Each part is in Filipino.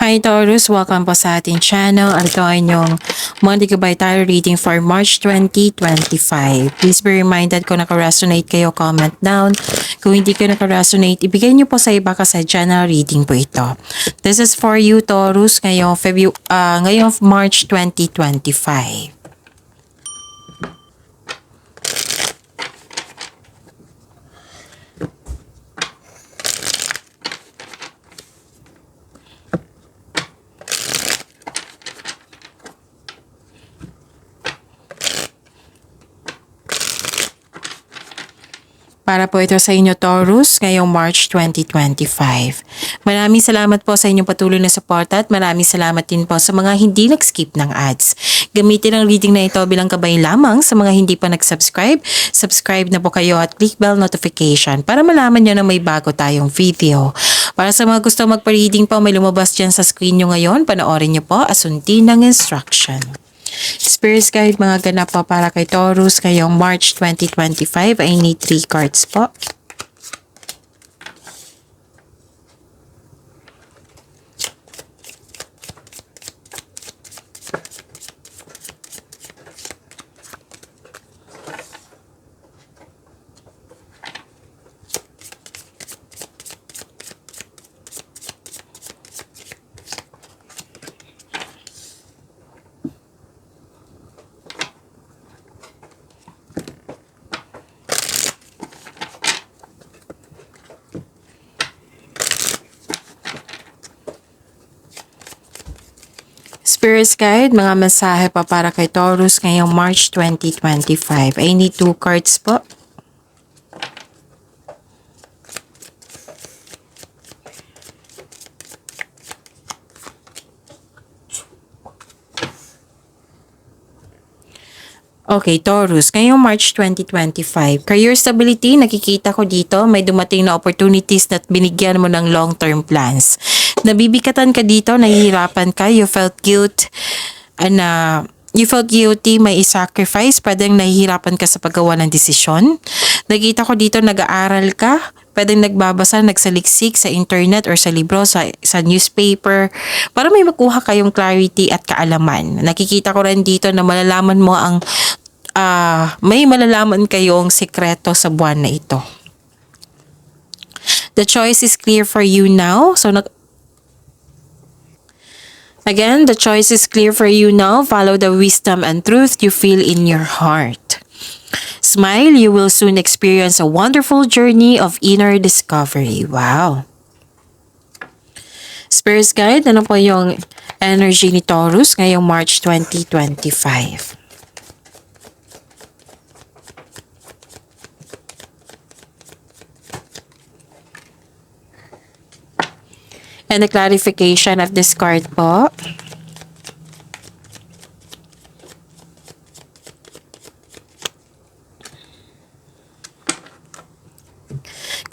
Hi Taurus, welcome po sa ating channel. Ito ay inyong Monday Goodbye Tarot reading for March 2025. Please be reminded kung naka-resonate kayo, comment down. Kung hindi kayo naka-resonate, ibigay niyo po sa iba kasi general reading po ito. This is for you Taurus ngayong March 2025. Para po ito sa inyo Taurus ngayong March 2025. Maraming salamat po sa inyong patuloy na suporta at maraming salamat din po sa mga hindi nag-skip ng ads. Gamitin ang reading na ito bilang gabay lamang sa mga hindi pa nag-subscribe. Subscribe na po kayo at click bell notification para malaman nyo na may bago tayong video. Para sa mga gusto magpa-reading po, may lumabas dyan sa screen nyo ngayon. Panoorin nyo po asuntin ng instruction. Spirit Guide, mga ganap po para kay Taurus ngayong March 2025. I need 3 cards po. Spirit Guide, mga mensahe pa para kay Taurus ngayong March 2025. I need 2 cards po. Okay, Taurus, ngayong March 2025, career stability, nakikita ko dito, may dumating na opportunities na binigyan mo ng long-term plans. Nabibikatan ka dito, nahihirapan ka, you felt guilt, you felt guilty, may sacrifice, pwedeng nahihirapan ka sa paggawa ng desisyon. Nakita ko dito, nag-aaral ka, pwedeng nagbabasa, nagsaliksik sa internet or sa libro, sa newspaper, para may makuha kayong clarity at kaalaman. Nakikita ko rin dito na malalaman mo ang may malalaman kayong sekreto sa buwan na ito. The choice is clear for you now. Again, the choice is clear for you now. Follow the wisdom and truth you feel in your heart. Smile, you will soon experience a wonderful journey of inner discovery. Wow. Spirit Guide, ano po yung energy ni Taurus ngayong March 2025? And the clarification of this card po.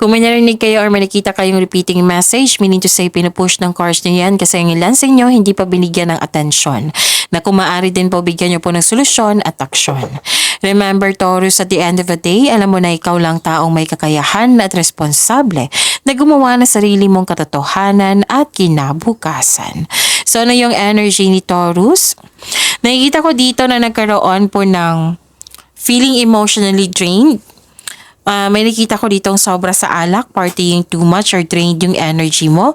Kung may narinig kayo or may nakita kayong repeating message, meaning to say pinupush ng cards nyo yan kasi ang ilan sa inyo hindi pa binigyan ng atensyon. Na kung maaari din po bigyan nyo po ng solusyon at aksyon. Remember Taurus, at the end of the day, alam mo na ikaw lang taong may kakayahan at responsable na gumawa ng sarili mong katotohanan at kinabukasan. So ano yung energy ni Taurus? Nakikita ko dito na nagkaroon po ng feeling emotionally drained. May nakita ko ditong sobra sa alak, partying too much or drained yung energy mo.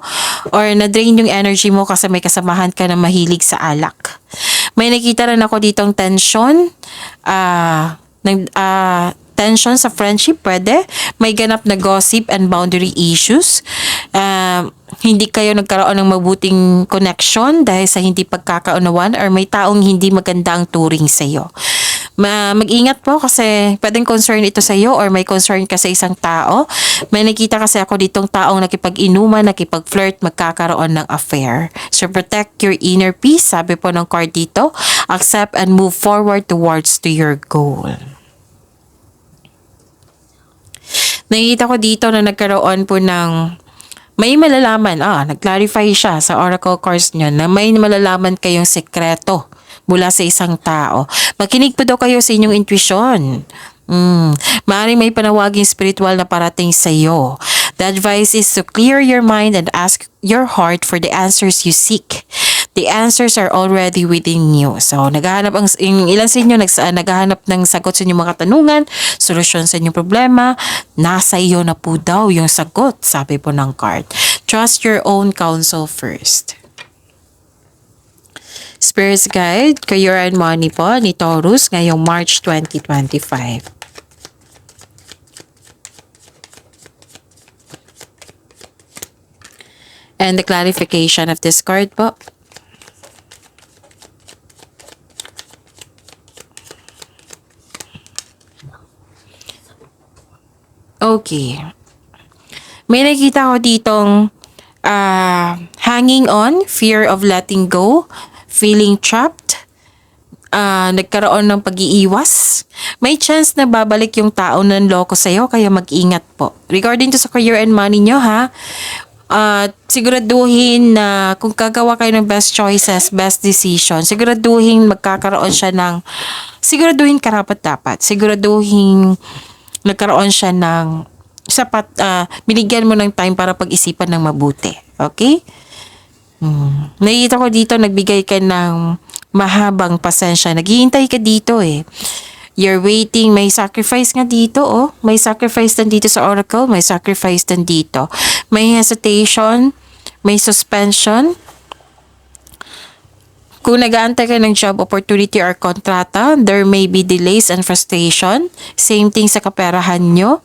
Or na-drain yung energy mo kasi may kasamahan ka na mahilig sa alak. May nakita rin ako ditong tension. Tension sa friendship, pwede. May ganap na gossip and boundary issues. Hindi kayo nagkaroon ng mabuting connection dahil sa hindi pagkakaunawan or may taong hindi maganda ang turing sa iyo. Mag-ingat po kasi pwedeng concern ito sa iyo or may concern ka sa isang tao. May nakita kasi ako ditong taong nakipag-inuman, nakipag-flirt, magkakaroon ng affair. So protect your inner peace, sabi po ng card dito. Accept and move forward towards to your goal. Nakita ko dito na nagkaroon po ng may malalaman, nag-clarify siya sa oracle cards niyo na may malalaman kayong sekreto mula sa isang tao. Makinig po daw kayo sa inyong intuition. Maaaring may panawaging spiritual na parating sa iyo. The advice is to clear your mind and ask your heart for the answers you seek. The answers are already within you. So, yung ilan sa inyo naghahanap ng sagot sa inyong mga katanungan, solusyon sa inyong problema, nasa iyo na po daw yung sagot, sabi po ng card. Trust your own counsel first. Spirit's Guide, Career and Money po ni Taurus ngayong March 2025. And the clarification of this card po. Okay. May nakita ko ditong hanging on, fear of letting go, feeling trapped, nagkaroon ng pag-iiwas. May chance na babalik yung tao na loko sa'yo, kaya mag-ingat po. Regarding to sa career and money nyo ha, siguraduhin na kung gagawa kayo ng best choices, best decision, siguraduhin magkakaroon siya ng, siguraduhin karapat-dapat, siguraduhin nagkaroon siya ng sapat, binigyan mo ng time para pag-isipan ng mabuti. Okay? Nakita ko dito, nagbigay ka ng mahabang pasensya. Naghihintay ka dito eh. You're waiting. May sacrifice nga dito oh. May sacrifice din dito sa oracle. May sacrifice din dito. May hesitation. May suspension. Kung nag-aantay ka ng job opportunity or kontrata, there may be delays and frustration. Same thing sa kaperahan nyo.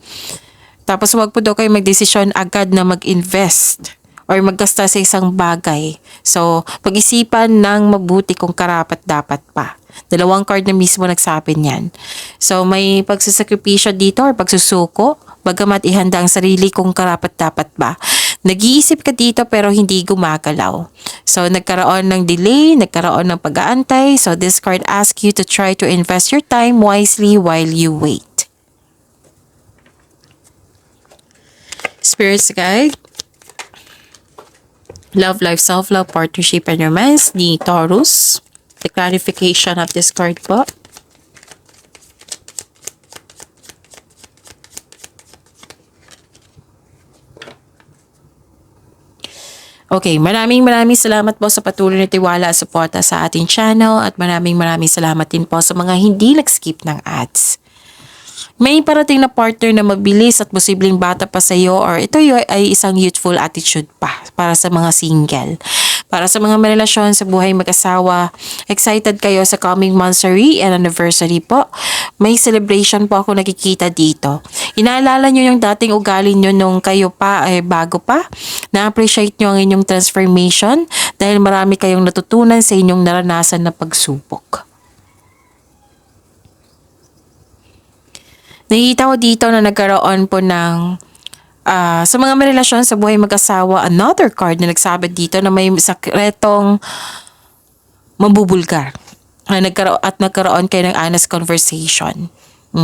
Tapos wag po daw kayo magdesisyon agad na mag-invest or maggasta sa isang bagay. So, pag-isipan ng mabuti kung karapat-dapat pa. Dalawang card na mismo nagsabi niyan. So, may pagsasakripisyo dito or pagsusuko, bagamat ihanda ang sarili kung karapat-dapat ba. Nag-iisip ka dito pero hindi gumagalaw. So, nagkaroon ng delay, nagkaroon ng pag-aantay. So, this card asks you to try to invest your time wisely while you wait. Spirit's Guide, Love, Life, Self-Love, Partnership, and Romance ni Taurus. The clarification of this card po. Okay, maraming salamat po sa patuloy na tiwala at suporta sa ating channel at maraming salamat din po sa mga hindi nag-skip ng ads. May parating na partner na mabilis at posibleng bata pa sa iyo or ito ay isang youthful attitude pa para sa mga single. Para sa mga may relasyon sa buhay mag-asawa, excited kayo sa coming monthsary and anniversary po. May celebration po ako nakikita dito. Inaalala nyo yung dating ugali nyo nung kayo pa ay bago pa. Na-appreciate nyo ang inyong transformation dahil marami kayong natutunan sa inyong naranasan na pagsubok. Nakita ko dito na nagkaroon po ng sa mga may relasyon sa buhay mag-asawa, another card na nagsabi dito na may sakretong mabubulgar. Nagkaroon kayo ng honest conversation.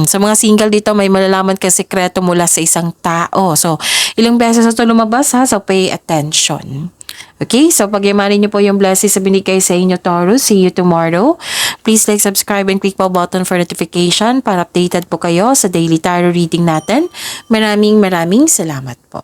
Sa mga single dito, may malalaman ka sekreto mula sa isang tao. So, ilang beses ito lumabas ha, so pay attention. Okay, so pagyamanin niyo po yung blessings sa binigay sa inyo, Taurus. See you tomorrow. Please like, subscribe, and click po button for notification para updated po kayo sa daily tarot reading natin. Maraming salamat po.